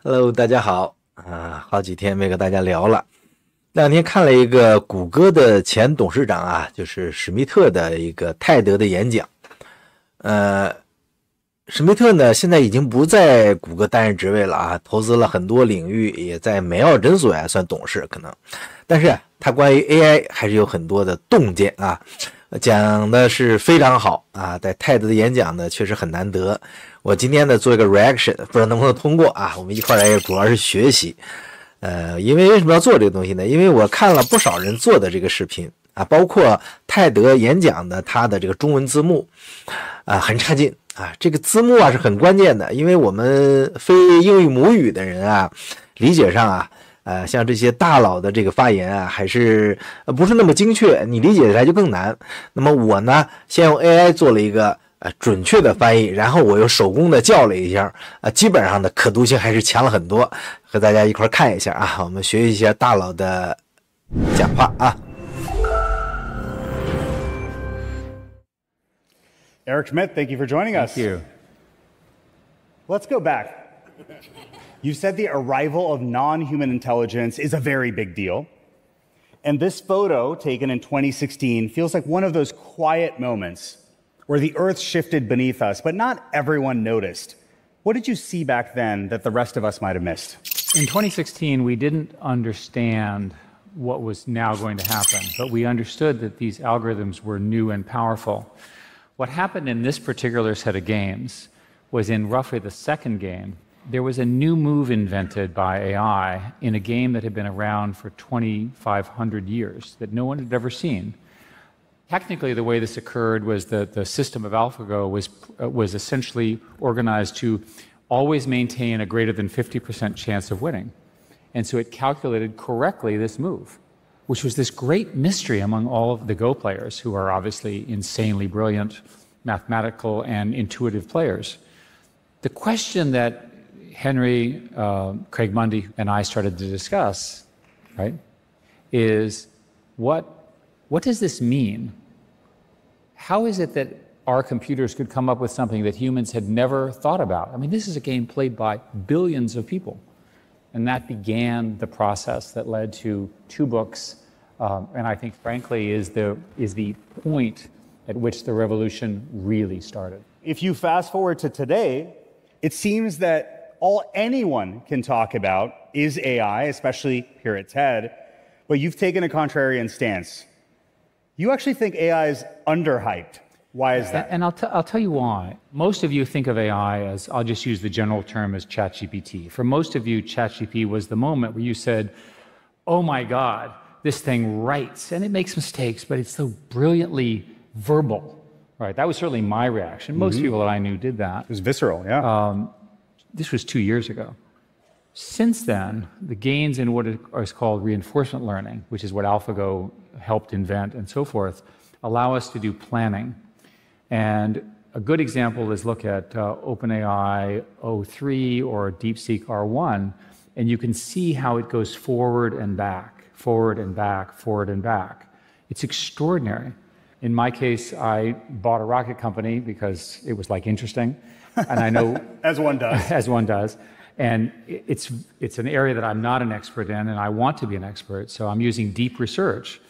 Hello，大家好好几天没跟大家聊了。那两天看了一个谷歌的前董事长就是史密特的一个泰德的演讲。史密特呢现在已经不在谷歌担任职位了投资了很多领域，也在梅奥诊所算董事可能。但是他关于 AI 还是有很多的洞见讲的是非常好在泰德的演讲呢确实很难得。我今天呢做一个 reaction， 不知道能不能通过我们一块来主要是学习。因为为什么要做这个东西呢？因为我看了不少人做的这个视频包括泰德演讲的他的这个中文字幕很差劲这个字幕是很关键的，因为我们非英语母语的人理解上像这些大佬的这个发言还是不是那么精确，你理解起来就更难。那么我呢先用 AI 做了一个准确的翻译，然后我又手工的校了一下基本上的可读性还是强了很多。和大家一块看一下我们学一下大佬的讲话Eric Schmidt, thank you for joining us. Thank you. Let's go back. You said the arrival of non-human intelligence is a very big deal. And this photo, taken in 2016, feels like one of those quiet moments where the earth shifted beneath us, but not everyone noticed. What did you see back then that the rest of us might have missed? In 2016, we didn't understand what was now going to happen, but we understood that these algorithms were new and powerful. What happened in this particular set of games was in roughly the second game, there was a new move invented by AI in a game that had been around for 2,500 years that no one had ever seen. Technically, the way this occurred was that the system of AlphaGo was essentially organized to always maintain a greater than 50% chance of winning. And so it calculated correctly this move, which was this great mystery among all of the Go players, who are obviously insanely brilliant, mathematical and intuitive players. The question that Henry, Craig Mundy, and I started to discuss, right, is what does this mean? How is it that our computers could come up with something that humans had never thought about? I mean, this is a game played by billions of people. And that began the process that led to 2 books, and I think, frankly, is the point at which the revolution really started. If you fast forward to today, it seems that all anyone can talk about is AI, especially here at TED, but you've taken a contrarian stance. You actually think AI is underhyped. Why is that? And I'll tell you why. Most of you think of AI as, I'll just use the general term as ChatGPT. For most of you, ChatGPT was the moment where you said, oh my God, this thing writes, and it makes mistakes, but it's so brilliantly verbal, right? That was certainly my reaction. Most people that I knew did that. It was visceral, yeah. This was 2 years ago. Since then, the gains in what is called reinforcement learning, which is what AlphaGo helped invent and so forth, allow us to do planning. And a good example is look at OpenAI O3 or DeepSeek R1, and you can see how it goes forward and back, forward and back, forward and back. It's extraordinary. In my case, I bought a rocket company because it was interesting, and I know as one does. As one does. And it's an area that I'm not an expert in, and I want to be an expert, so I'm using deep research.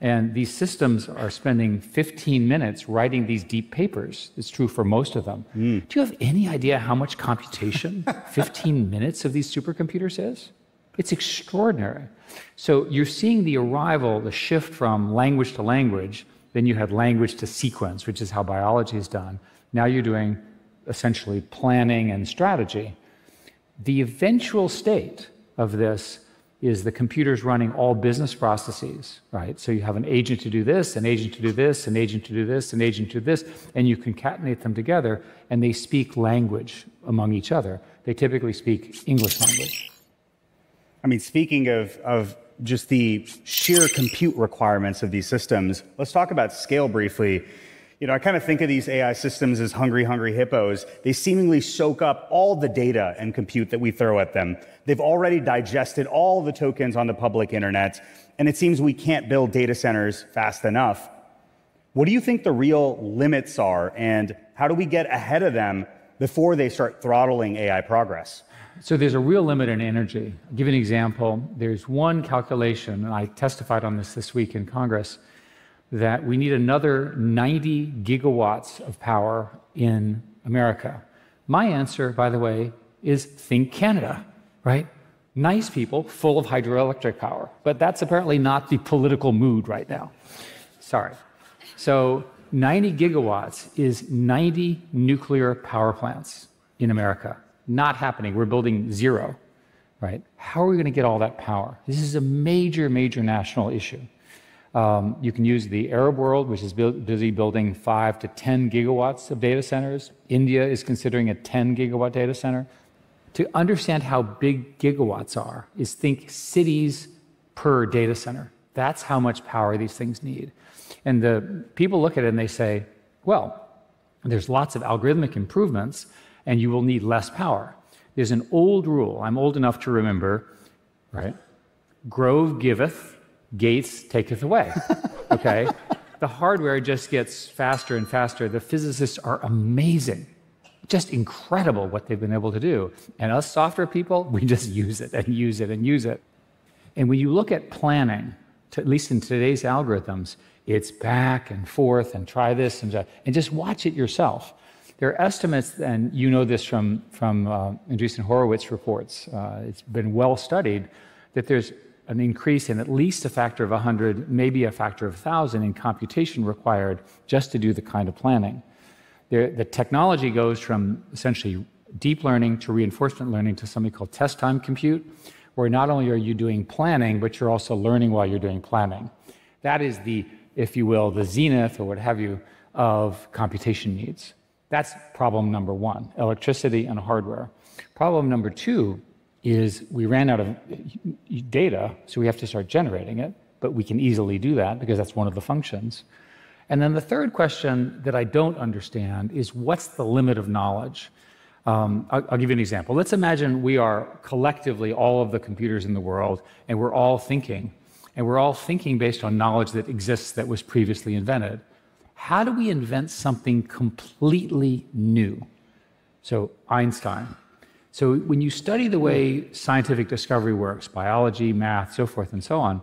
And these systems are spending 15 minutes writing these deep papers. It's true for most of them. Do you have any idea how much computation 15 minutes of these supercomputers is? It's extraordinary. So you're seeing the arrival, the shift from language to language. Then you had language to sequence, which is how biology is done. Now you're doing essentially planning and strategy. The eventual state of this is the computers running all business processes, right? So you have an agent to do this, an agent to do this, an agent to do this, an agent to do this, and you concatenate them together, and they speak language among each other. They typically speak English language. I mean, speaking of just the sheer compute requirements of these systems, let's talk about scale briefly. I kind of think of these AI systems as hungry hippos. They seemingly soak up all the data and compute that we throw at them. They've already digested all the tokens on the public internet, and it seems we can't build data centers fast enough. What do you think the real limits are, and how do we get ahead of them before they start throttling AI progress? So there's a real limit in energy. I'll give you an example. There's one calculation, and I testified on this week in Congress, that we need another 90 gigawatts of power in America. My answer, by the way, is think Canada, right? Nice people, full of hydroelectric power. But that's apparently not the political mood right now. Sorry. So 90 gigawatts is 90 nuclear power plants in America. Not happening. We're building zero, right? How are we going to get all that power? This is a major, major national issue. You can use the Arab world, which is busy building 5 to 10 gigawatts of data centers. India is considering a 10 gigawatt data center. To understand how big gigawatts are is think cities per data center. That's how much power these things need. And the people look at it and they say, well, there's lots of algorithmic improvements and you will need less power. There's an old rule, I'm old enough to remember, right? Grove giveth, Gates taketh away, okay? The hardware just gets faster and faster. The physicists are amazing. Just incredible what they've been able to do. And us software people, we just use it and use it and use it. And when you look at planning, at least in today's algorithms, it's back and forth and try this and that, and just watch it yourself. There are estimates, and you know this from Andreessen Horowitz reports, it's been well studied, that there's an increase in at least a factor of 100, maybe a factor of 1,000 in computation required just to do the kind of planning. The technology goes from essentially deep learning to reinforcement learning to something called test time compute, where not only are you doing planning, but you're also learning while you're doing planning. That is the, if you will, the zenith or what have you of computation needs. That's problem number one, electricity and hardware. Problem number two is we ran out of data, so we have to start generating it, but we can easily do that because that's one of the functions. And then the third question that I don't understand is what's the limit of knowledge? I'll give you an example. Let's imagine we are collectively all of the computers in the world, and we're all thinking based on knowledge that exists that was previously invented. How do we invent something completely new? So Einstein. So when you study the way scientific discovery works, biology, math, so forth and so on,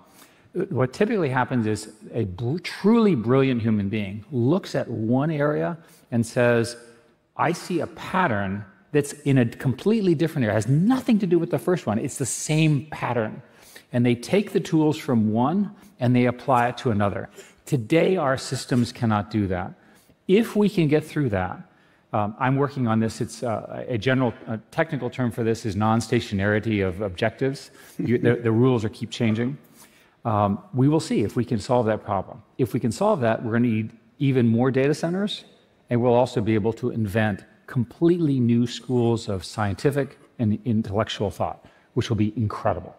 what typically happens is a truly brilliant human being looks at one area and says, I see a pattern that's in a completely different area. It has nothing to do with the first one. It's the same pattern. And they take the tools from one and they apply it to another. Today, our systems cannot do that. If we can get through that, I'm working on this. It's a general technical term for this is non-stationarity of objectives. The rules keep changing. We will see if we can solve that problem. If we can solve that, we're going to need even more data centers, and we'll also be able to invent completely new schools of scientific and intellectual thought, which will be incredible.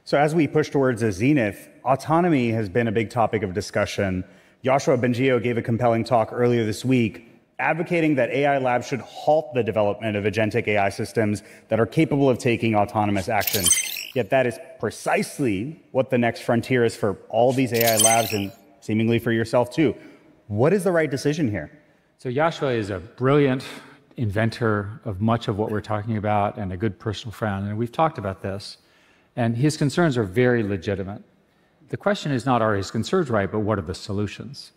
So as we push towards a zenith, autonomy has been a big topic of discussion. Yoshua Bengio gave a compelling talk earlier this week advocating that AI labs should halt the development of agentic AI systems that are capable of taking autonomous action. Yet that is precisely what the next frontier is for all these AI labs and seemingly for yourself too. What is the right decision here? So Yoshua is a brilliant inventor of much of what we're talking about and a good personal friend, and we've talked about this. And his concerns are very legitimate. The question is not are his concerns right, but what are the solutions?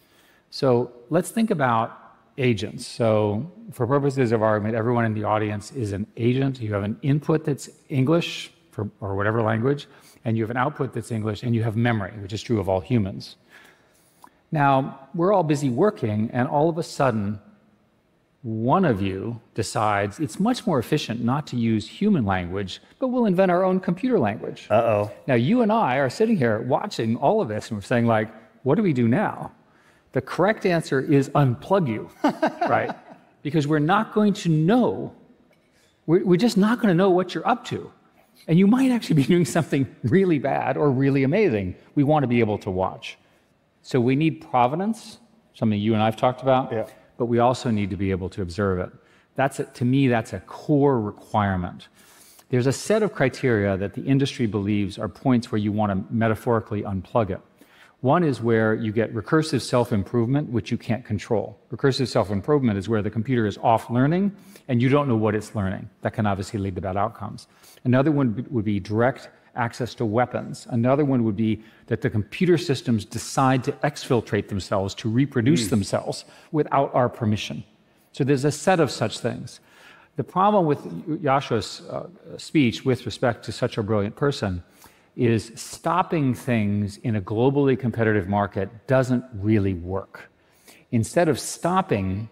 So let's think about agents. So for purposes of argument, everyone in the audience is an agent. You have an input that's English or whatever language, and you have an output that's English, and you have memory, which is true of all humans. Now, we're all busy working, and all of a sudden, one of you decides it's much more efficient not to use human language, but we'll invent our own computer language. Uh-oh. Now, you and I are sitting here watching all of this, and we're saying, like, what do we do now? The correct answer is unplug you, right? Because we're not going to know, we're just not going to know what you're up to. And you might actually be doing something really bad or really amazing. We want to be able to watch. So we need provenance, something you and I have talked about, yeah. But we also need to be able to observe it. To me, that's a core requirement. There's a set of criteria that the industry believes are points where you want to metaphorically unplug it. One is where you get recursive self-improvement, which you can't control. Recursive self-improvement is where the computer is off learning and you don't know what it's learning. That can obviously lead to bad outcomes. Another one would be direct access to weapons. Another one would be that the computer systems decide to exfiltrate themselves, to reproduce themselves without our permission. So there's a set of such things. The problem with Yasha's speech with respect to such a brilliant person is stopping things in a globally competitive market doesn't really work. Instead of stopping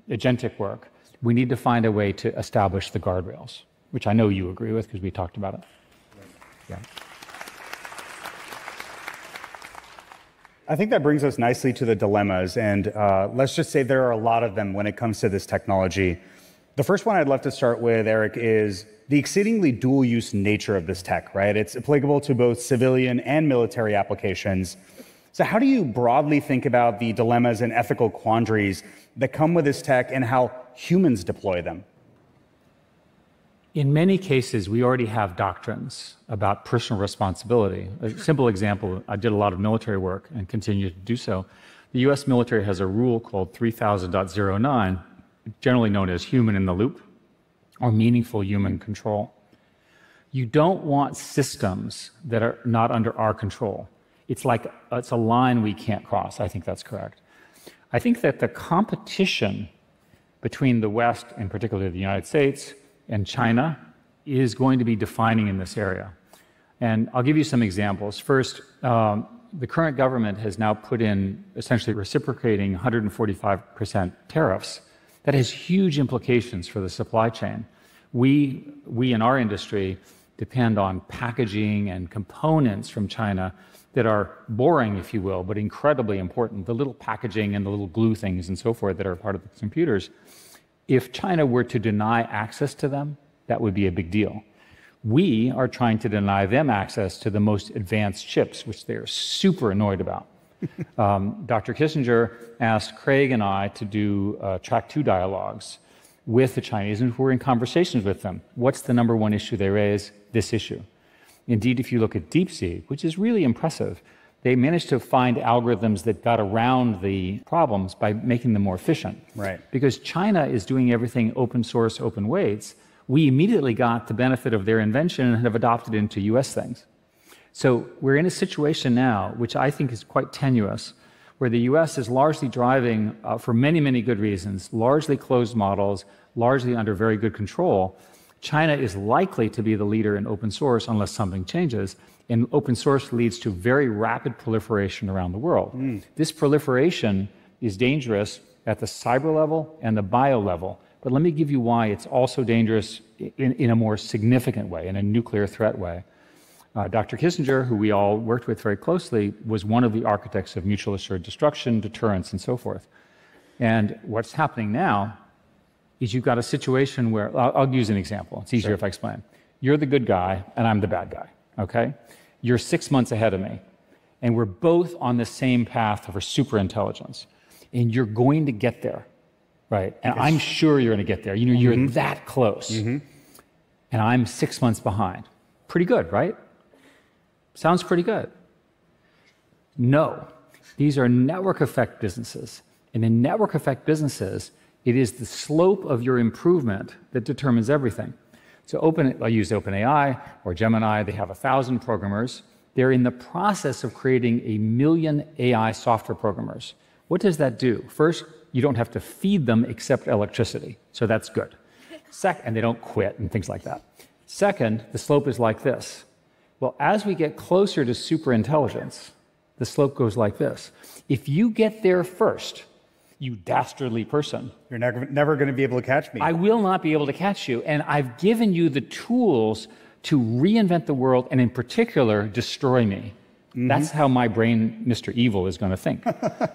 agentic work, we need to find a way to establish the guardrails, which I know you agree with because we talked about it. Yeah. I think that brings us nicely to the dilemmas, and let's just say there are a lot of them when it comes to this technology. The first one I'd love to start with, Eric, is the exceedingly dual-use nature of this tech, right? It's applicable to both civilian and military applications. So how do you broadly think about the dilemmas and ethical quandaries that come with this tech and how humans deploy them? In many cases, we already have doctrines about personal responsibility. A simple example, I did a lot of military work and continue to do so. The US military has a rule called 3000.09, generally known as human in the loop, or meaningful human control. You don't want systems that are not under our control. It's like it's a line we can't cross. I think that's correct. I think that the competition between the West, and particularly the United States, and China is going to be defining in this area. And I'll give you some examples. First, the current government has now put in essentially reciprocating 145% tariffs. That has huge implications for the supply chain. We in our industry depend on packaging and components from China that are boring, if you will, but incredibly important. The little packaging and the little glue things and so forth that are part of the computers. If China were to deny access to them, that would be a big deal. We are trying to deny them access to the most advanced chips, which they are super annoyed about. Dr. Kissinger asked Craig and I to do track 2 dialogues with the Chinese, and we're in conversations with them. What's the number one issue they raise? This issue. Indeed, if you look at DeepSeek, which is really impressive, they managed to find algorithms that got around the problems by making them more efficient. Right. Because China is doing everything open source, open weights, we immediately got the benefit of their invention and have adopted it into US things. So we're in a situation now, which I think is quite tenuous, where the US is largely driving, for many, many good reasons, largely closed models, largely under very good control. China is likely to be the leader in open source unless something changes, and open source leads to very rapid proliferation around the world. This proliferation is dangerous at the cyber level and the bio level, but let me give you why it's also dangerous in a more significant way, in a nuclear threat way. Dr. Kissinger, who we all worked with very closely, was one of the architects of mutual assured destruction, deterrence, and so forth. And what's happening now is you've got a situation where, I'll use an example. It's easier if I explain. You're the good guy, and I'm the bad guy, okay? You're 6 months ahead of me, and we're both on the same path for superintelligence, and you're going to get there, right? And I'm sure you're going to get there. You know, you're that close, and I'm 6 months behind. Pretty good, right? Sounds pretty good. No, these are network effect businesses, and in network effect businesses, it is the slope of your improvement that determines everything. So I use OpenAI or Gemini. They have 1,000 programmers. They're in the process of creating 1 million AI software programmers. What does that do? First, you don't have to feed them except electricity. So that's good. And they don't quit and things like that. Second, the slope is like this. Well, as we get closer to superintelligence, the slope goes like this. If you get there first, you dastardly person, you're never going to be able to catch me. I will not be able to catch you. And I've given you the tools to reinvent the world and in particular, destroy me. That's how my brain, Mr. Evil, is going to think.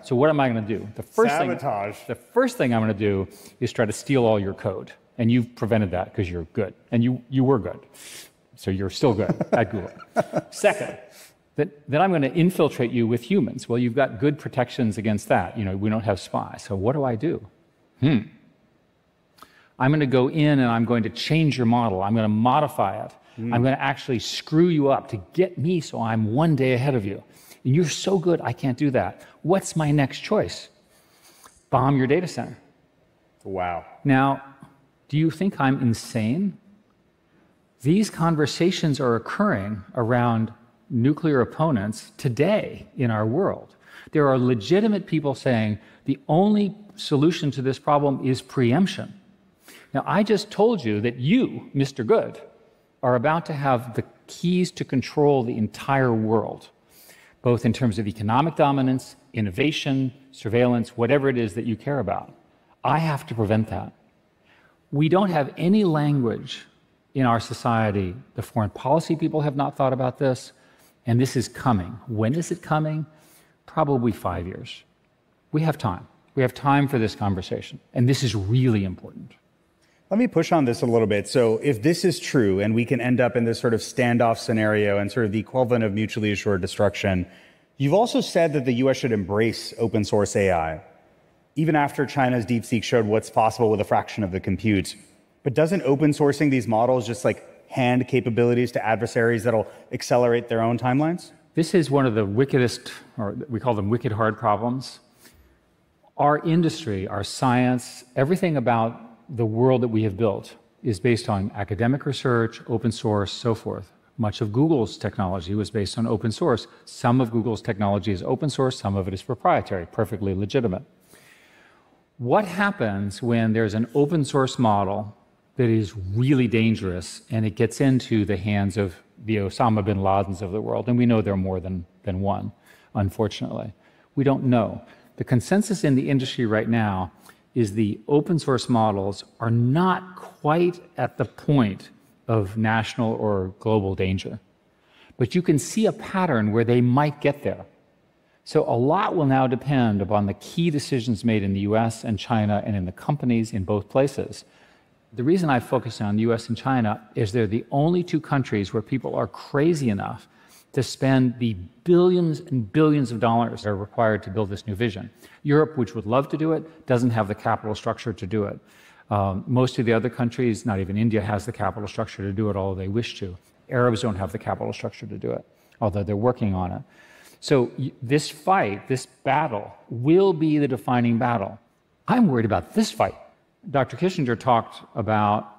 So what am I going to do? The first thing I'm going to do is try to steal all your code. And you've prevented that because you're good. And you were good. So you're still good at Google. Second, then I'm going to infiltrate you with humans. Well, you've got good protections against that. You know, we don't have spies. So what do? I'm going to go in and I'm going to change your model. I'm going to modify it. I'm going to actually screw you up to get me so I'm 1 day ahead of you. And you're so good, I can't do that. What's my next choice? Bomb your data center. Wow. Now, do you think I'm insane? These conversations are occurring around nuclear opponents today in our world. There are legitimate people saying the only solution to this problem is preemption. Now, I just told you that you, Mr. Good, are about to have the keys to control the entire world, both in terms of economic dominance, innovation, surveillance, whatever it is that you care about. I have to prevent that. We don't have any language in our society. The foreign policy people have not thought about this, and this is coming. When is it coming? Probably 5 years. We have time. We have time for this conversation, and this is really important. Let me push on this a little bit. So if this is true and we can end up in this sort of standoff scenario and sort of the equivalent of mutually assured destruction, you've also said that the US should embrace open source AI, even after China's DeepSeek showed what's possible with a fraction of the compute. But doesn't open sourcing these models just like hand capabilities to adversaries that'll accelerate their own timelines? This is one of the wickedest, or we call them wicked hard problems. Our industry, our science, everything about the world that we have built is based on academic research, open source, so forth. Much of Google's technology was based on open source. Some of Google's technology is open source, some of it is proprietary, perfectly legitimate. What happens when there's an open source model that is really dangerous and it gets into the hands of the Osama bin Ladens of the world? And we know there are more than one, unfortunately. We don't know. The consensus in the industry right now is the open source models are not quite at the point of national or global danger. But you can see a pattern where they might get there. So a lot will now depend upon the key decisions made in the US and China and in the companies in both places. The reason I focus on the US and China is they're the only two countries where people are crazy enough to spend the billions and billions of dollars that are required to build this new vision. Europe, which would love to do it, doesn't have the capital structure to do it. Most of the other countries, not even India, has the capital structure to do it, although they wish to. Arabs don't have the capital structure to do it, although they're working on it. So this fight, this battle, will be the defining battle. I'm worried about this fight. Dr. Kissinger talked about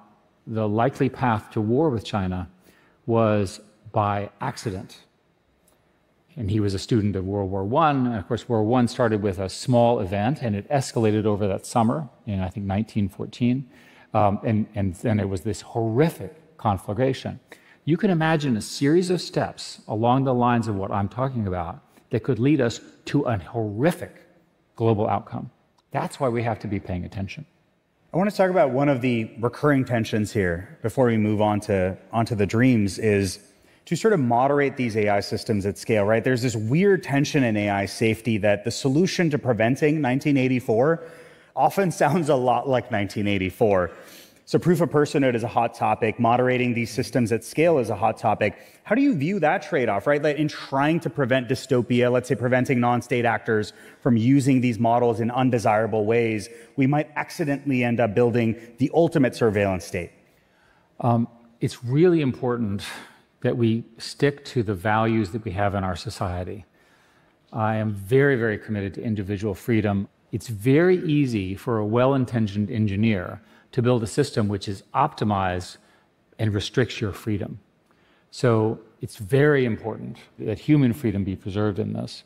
the likely path to war with China was by accident. And he was a student of World War I. And of course, World War I started with a small event, and it escalated over that summer in, I think, 1914. And then it was this horrific conflagration. You can imagine a series of steps along the lines of what I'm talking about that could lead us to a horrific global outcome. That's why we have to be paying attention. I want to talk about one of the recurring tensions here before we move onto the dreams is to sort of moderate these AI systems at scale, right? There's this weird tension in AI safety that the solution to preventing 1984 often sounds a lot like 1984. So proof of personhood is a hot topic. Moderating these systems at scale is a hot topic. How do you view that trade-off, right? That in trying to prevent dystopia, let's say preventing non-state actors from using these models in undesirable ways, we might accidentally end up building the ultimate surveillance state. It's really important that we stick to the values that we have in our society. I am very, very committed to individual freedom. It's very easy for a well-intentioned engineer to build a system which is optimized and restricts your freedom. So it's very important that human freedom be preserved in this.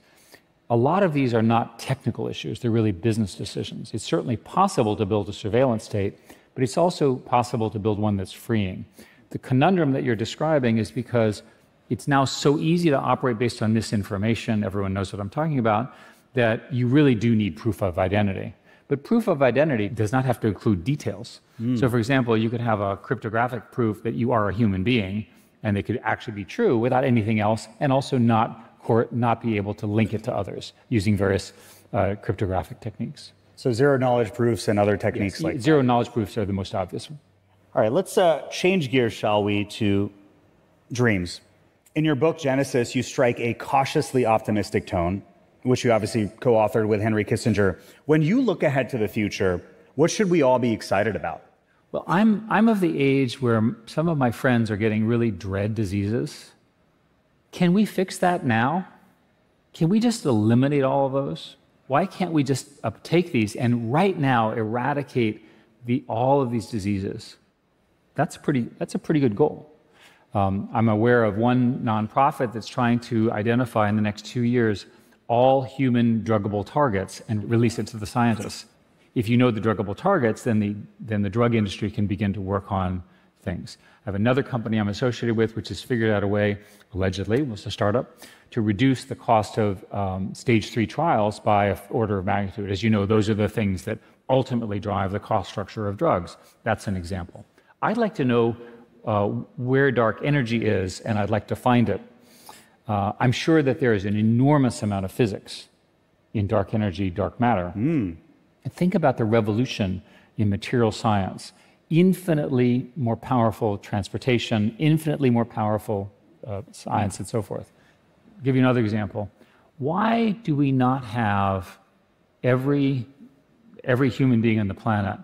A lot of these are not technical issues, they're really business decisions. It's certainly possible to build a surveillance state, but it's also possible to build one that's freeing. The conundrum that you're describing is because it's now so easy to operate based on misinformation, everyone knows what I'm talking about, that you really do need proof of identity. But proof of identity does not have to include details. So for example, you could have a cryptographic proof that you are a human being, and it could actually be true without anything else, and also not be able to link it to others using various cryptographic techniques. So zero knowledge proofs and other techniques like zero knowledge proofs are the most obvious one. All right, let's change gears, shall we, to dreams. In your book, Genesis, you strike a cautiously optimistic tone, which you obviously co-authored with Henry Kissinger. When you look ahead to the future, what should we all be excited about? Well, I'm of the age where some of my friends are getting really dread diseases. Can we fix that now? Can we just eliminate all of those? Why can't we just take these and right now eradicate all of these diseases? That's a pretty good goal. I'm aware of one nonprofit that's trying to identify in the next 2 years all human druggable targets and release it to the scientists. If you know the druggable targets, then the drug industry can begin to work on things. I have another company I'm associated with which has figured out a way, allegedly, was a startup, to reduce the cost of stage 3 trials by an order of magnitude. As you know, those are the things that ultimately drive the cost structure of drugs. That's an example. I'd like to know where dark energy is, and I'd like to find it. I'm sure that there is an enormous amount of physics in dark energy, dark matter. And think about the revolution in material science. Infinitely more powerful transportation, infinitely more powerful science, and so forth. I'll give you another example. Why do we not have every human being on the planet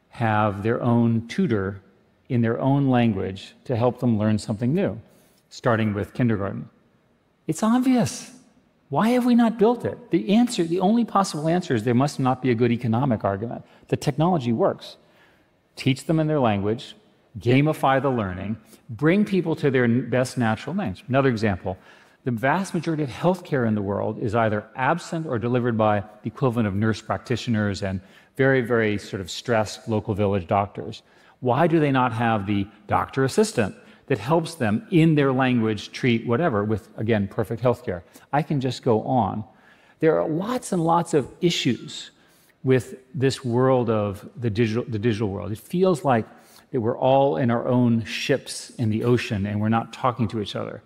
have their own tutor in their own language to help them learn something new, starting with kindergarten? It's obvious. Why have we not built it? The only possible answer is there must not be a good economic argument. The technology works. Teach them in their language, gamify the learning, bring people to their best natural names. Another example, the vast majority of healthcare in the world is either absent or delivered by the equivalent of nurse practitioners and very, very sort of stressed local village doctors. Why do they not have the doctor assistant that helps them in their language treat whatever with, again, perfect healthcare? I can just go on. There are lots and lots of issues with this world of the digital world. It feels like that we're all in our own ships in the ocean and we're not talking to each other.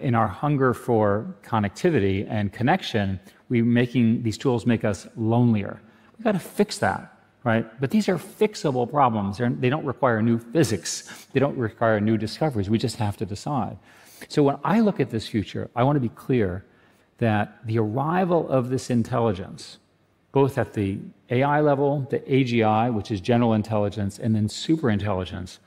In our hunger for connectivity and connection, these tools make us lonelier. We've got to fix that, right? But these are fixable problems. They don't require new physics. They don't require new discoveries. We just have to decide. So when I look at this future, I want to be clear that the arrival of this intelligence, both at the AI level, the AGI, which is general intelligence, and then superintelligence,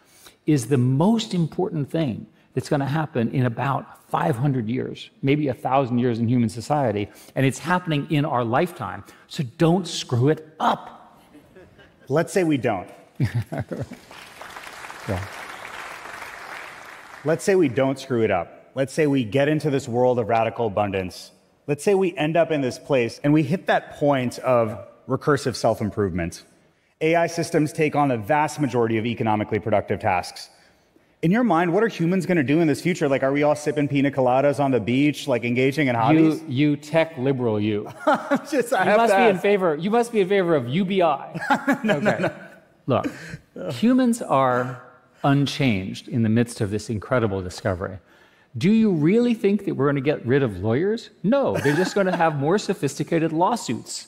is the most important thing that's going to happen in about 500 years, maybe 1,000 years in human society, and it's happening in our lifetime. So don't screw it up. Let's say we don't. Yeah. Let's say we don't screw it up. Let's say we get into this world of radical abundance. Let's say we end up in this place and we hit that point of recursive self-improvement. AI systems take on the vast majority of economically productive tasks. In your mind, what are humans going to do in this future? Like, are we all sipping pina coladas on the beach, like engaging in hobbies? You tech liberal, you. You must be in favor of UBI. No. Look, humans are unchanged in the midst of this incredible discovery. Do you really think that we're going to get rid of lawyers? No, they're just going to have more sophisticated lawsuits,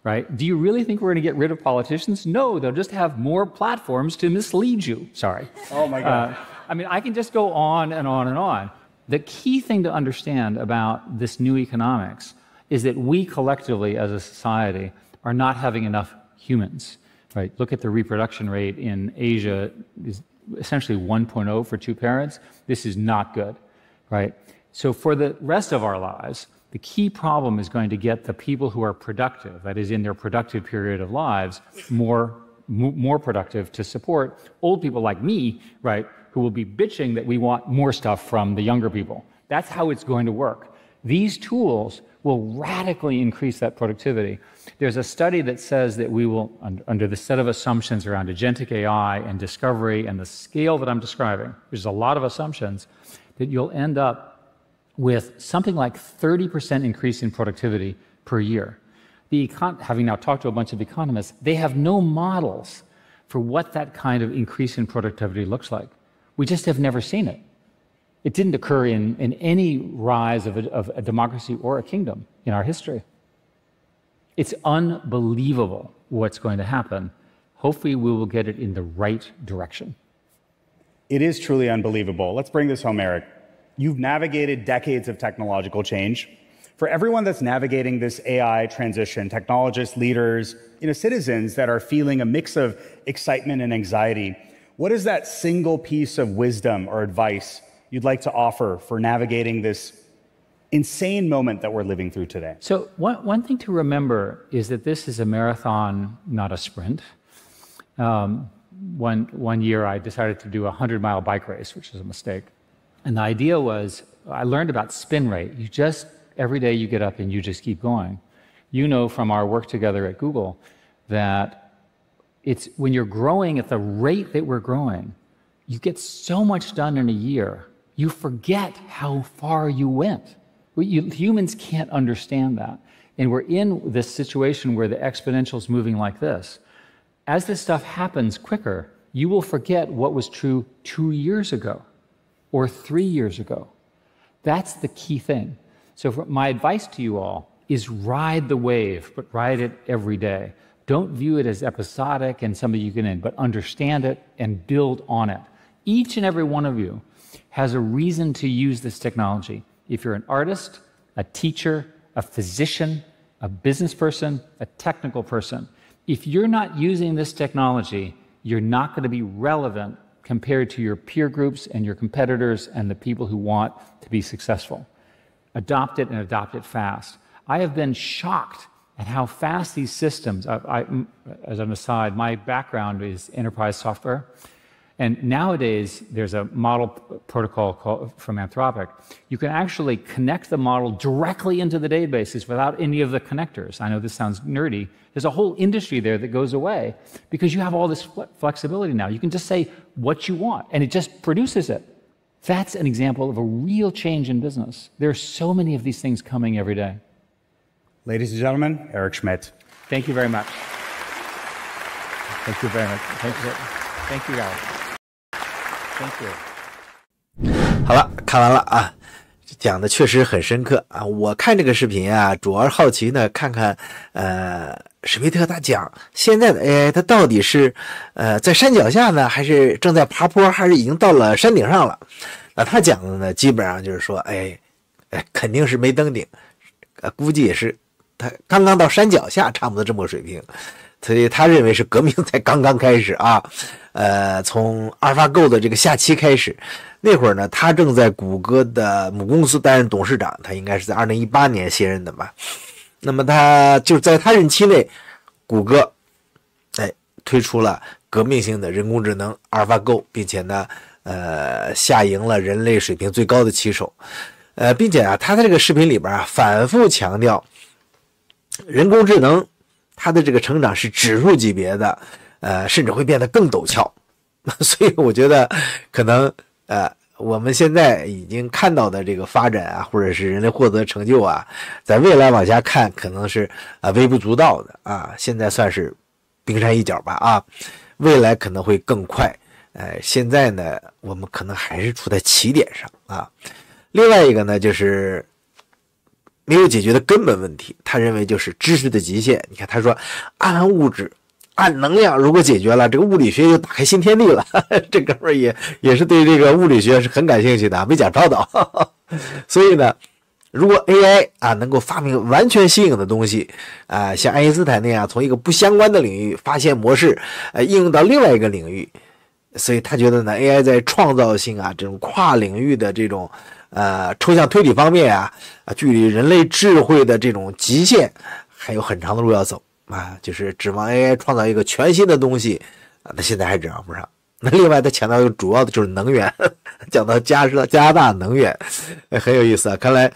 right? Do you really think we're going to get rid of politicians? No, they'll just have more platforms to mislead you. Sorry. Oh my God. I can just go on and on and on. The key thing to understand about this new economics is that we collectively as a society are not having enough humans, right? Look at the reproduction rate in Asia is essentially 1.0 for 2 parents. This is not good, right? So for the rest of our lives, the key problem is going to get the people who are productive, that is in their productive period of lives, more productive to support old people like me, right, who will be bitching that we want more stuff from the younger people. That's how it's going to work. These tools will radically increase that productivity. There's a study that says that we will, under the set of assumptions around agentic AI and discovery and the scale that I'm describing, there's a lot of assumptions, that you'll end up with something like 30% increase in productivity per year. Having now talked to a bunch of economists, they have no models for what that kind of increase in productivity looks like. We just have never seen it. It didn't occur in any rise of a democracy or a kingdom in our history. It's unbelievable what's going to happen. Hopefully we will get it in the right direction. It is truly unbelievable. Let's bring this home, Eric. You've navigated decades of technological change. For everyone that's navigating this AI transition, technologists, leaders, citizens that are feeling a mix of excitement and anxiety, what is that single piece of wisdom or advice you'd like to offer for navigating this insane moment that we're living through today. So one thing to remember is that this is a marathon, not a sprint. One year I decided to do a 100-mile bike race, which is a mistake. And the idea was, I learned about spin rate. Every day you get up and you just keep going. You know from our work together at Google that it's when you're growing at the rate that we're growing, you get so much done in a year, you forget how far you went. Humans can't understand that. And we're in this situation where the exponential is moving like this. As this stuff happens quicker, you will forget what was true 2 years ago or 3 years ago. That's the key thing. So my advice to you all is ride the wave, but ride it every day. Don't view it as episodic and something you can end, but understand it and build on it. Each and every one of you has a reason to use this technology. If you're an artist, a teacher, a physician, a business person, a technical person, if you're not using this technology, you're not going to be relevant compared to your peer groups and your competitors and the people who want to be successful. Adopt it and adopt it fast. I have been shocked at how fast these systems, as an aside, my background is enterprise software. And nowadays, there's a model protocol from Anthropic. You can actually connect the model directly into the databases without any of the connectors. I know this sounds nerdy. There's a whole industry there that goes away because you have all this flexibility now. You can just say what you want, and it just produces it. That's an example of a real change in business. There are so many of these things coming every day. Ladies and gentlemen, Eric Schmidt. Thank you very much. Thank you very much. Thank you, guys. Thank you. 好了，看完了啊，讲的确实很深刻啊。我看这个视频啊，主要是好奇呢，看看史密特他讲现在的 AI 它到底是在山脚下呢，还是正在爬坡，还是已经到了山顶上了？那他讲的呢，基本上就是说，肯定是没登顶，估计也是他刚刚到山脚下，差不多这么个水平。所以他认为是革命才刚刚开始啊，从阿尔法狗的这个下期开始，那会儿呢，他正在谷歌的母公司担任董事长，他应该是在2018年卸任的吧。那么他就在他任期内，谷歌推出了革命性的人工智能阿尔法狗，并且呢，下赢了人类水平最高的棋手，并且啊，他在这个视频里边啊，反复强调人工智能。它的这个成长是指数级别的，甚至会变得更陡峭。所以我觉得可能我们现在已经看到的这个发展啊，或者是人类获得成就啊，在未来往下看可能是微不足道的啊，现在算是冰山一角吧啊，未来可能会更快。现在呢，我们可能还是处在起点上啊。另外一个呢，就是没有解决的根本问题，他认为就是知识的极限。你看，他说按物质、按能量，如果解决了，这个物理学就打开新天地了。这哥们儿也是对这个物理学是很感兴趣的，没假抄到。所以呢，如果 AI 啊能够发明完全新颖的东西，像爱因斯坦那样从一个不相关的领域发现模式，应用到另外一个领域，所以他觉得呢 AI 在创造性啊这种跨领域的这种抽象推理方面啊，距离人类智慧的这种极限还有很长的路要走啊，就是指望 AI 创造一个全新的东西啊，那现在还指望不上。那另外他强调一个主要的就是能源，讲到加拿大能源，很有意思啊。看来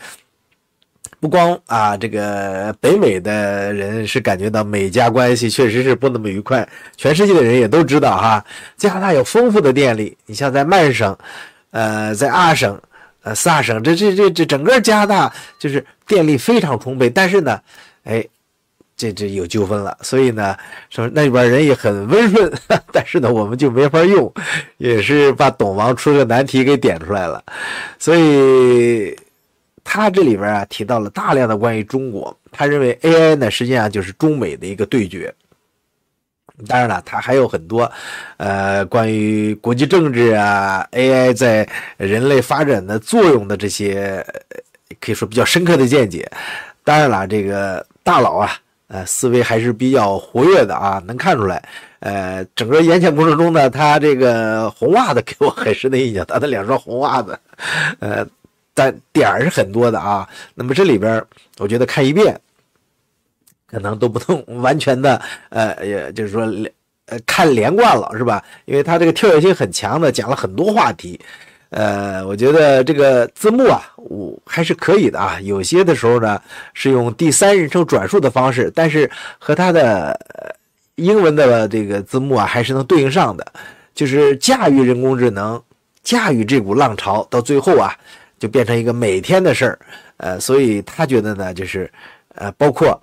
不光啊这个北美的人是感觉到美加关系确实是不那么愉快，全世界的人也都知道哈，加拿大有丰富的电力，你像在曼省在阿省萨省，这整个加拿大就是电力非常充沛，但是呢这有纠纷了，所以呢说那边人也很温顺，但是呢我们就没法用，也是把董王出个难题给点出来了。所以他这里边啊提到了大量的关于中国，他认为 AI 呢实际上就是中美的一个对决。当然了，他还有很多关于国际政治啊 AI 在人类发展的作用的这些可以说比较深刻的见解。当然了，这个大佬啊思维还是比较活跃的啊，能看出来。整个演讲过程中呢，他这个红袜子给我很深的印象，他的两双红袜子，但点儿是很多的啊。那么这里边我觉得看一遍可能都不能完全的也就是说看连贯了，是吧？因为它这个跳跃性很强的，讲了很多话题。我觉得这个字幕啊，我还是可以的啊。有些的时候呢是用第三人称转述的方式，但是和它的英文的这个字幕啊还是能对应上的。就是驾驭人工智能，驾驭这股浪潮，到最后啊就变成一个每天的事儿。所以他觉得呢，就是包括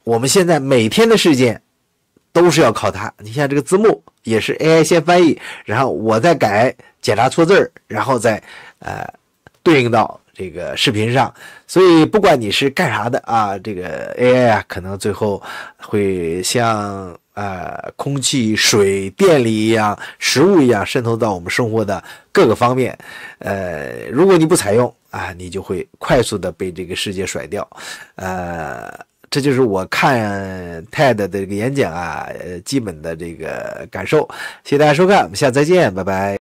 我们现在每天的事件都是要靠它。你像这个字幕也是 AI 先翻译，然后我再改检查错字儿，然后再对应到这个视频上。所以不管你是干啥的啊，这个 AI 啊可能最后会像空气、水、电力一样，食物一样渗透到我们生活的各个方面。如果你不采用啊，你就会快速的被这个世界甩掉。这就是我看 TED 的这个演讲啊，基本的这个感受。谢谢大家收看，我们下次再见，拜拜。